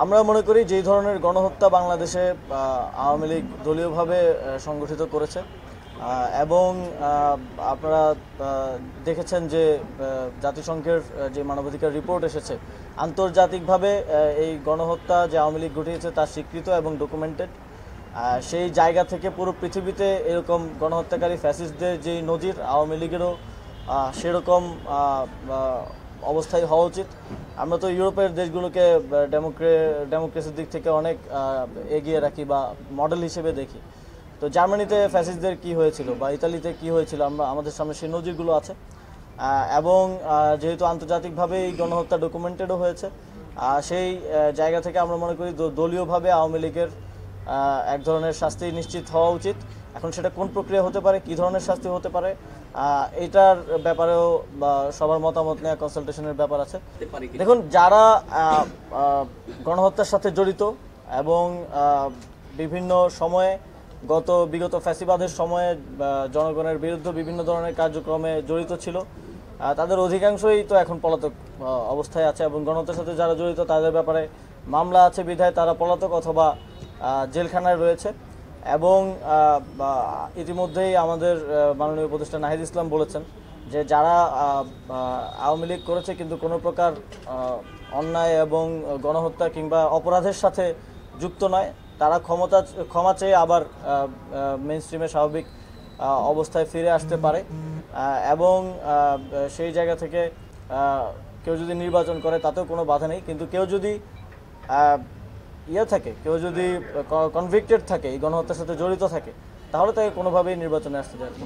আমরা মনে করি যেই ধরনের গণহত্যা বাংলাদেশে আওয়ামী লীগ দলীয়ভাবে সংগঠিত করেছে এবং আপনারা দেখেছেন যে জাতিসংঘের যে মানবাধিকার রিপোর্ট এসেছে আন্তর্জাতিকভাবে এই গণহত্যা যে আওয়ামী লীগ ঘটিয়েছে তা স্বীকৃত এবং ডকুমেন্টেড। সেই জায়গা থেকে পুরো পৃথিবীতে এরকম গণহত্যাকারী ফ্যাসিস্টদের যেই নজির আওয়ামী লীগেরও সেরকম অবস্থায় হওয়া উচিত। আমরা তো ইউরোপের দেশগুলোকে ডেমোক্রেসির দিক থেকে অনেক এগিয়ে রাখি বা মডেল হিসেবে দেখি। তো জার্মানিতে ফ্যাসিস্টদের কি হয়েছিল বা ইতালিতে কি হয়েছিল আমাদের সামনে সেই নজিরগুলো আছে এবং যেহেতু আন্তর্জাতিকভাবে এই গণহত্যা ডকুমেন্টেডও হয়েছে সেই জায়গা থেকে আমরা মনে করি দলীয়ভাবে আওয়ামী লীগের এক ধরনের শাস্তি নিশ্চিত হওয়া উচিত। এখন সেটা কোন প্রক্রিয়া হতে পারে, কী ধরনের শাস্তি হতে পারে, এটার ব্যাপারেও সবার মতামত নেওয়া কনসালটেশনের ব্যাপার আছে। দেখুন, যারা গণহত্যার সাথে জড়িত এবং বিভিন্ন সময়ে বিগত ফ্যাসিবাদের সময়ে জনগণের বিরুদ্ধে বিভিন্ন ধরনের কার্যক্রমে জড়িত ছিল তাদের অধিকাংশই তো এখন পলাতক অবস্থায় আছে এবং গণহত্যার সাথে যারা জড়িত তাদের ব্যাপারে মামলা আছে বিধায় তারা পলাতক অথবা জেলখানায় রয়েছে। এবং ইতিমধ্যেই আমাদের মাননীয় উপদেষ্টা নাহিদ ইসলাম বলেছেন যে যারা আওয়ামী লীগ করেছে কিন্তু কোনো প্রকার অন্যায় এবং গণহত্যা কিংবা অপরাধের সাথে যুক্ত নয়, তারা ক্ষমা চেয়ে আবার মেইন স্ট্রিমে স্বাভাবিক অবস্থায় ফিরে আসতে পারে এবং সেই জায়গা থেকে কেউ যদি নির্বাচন করে তাতেও কোনো বাধা নেই। কিন্তু কেউ যদি কেউ যদি কনভিক্টেড থাকে, এই গণহত্যার সাথে জড়িত থাকে, তাহলে তাকে কোনোভাবেই নির্বাচনে আসতে দেয় না।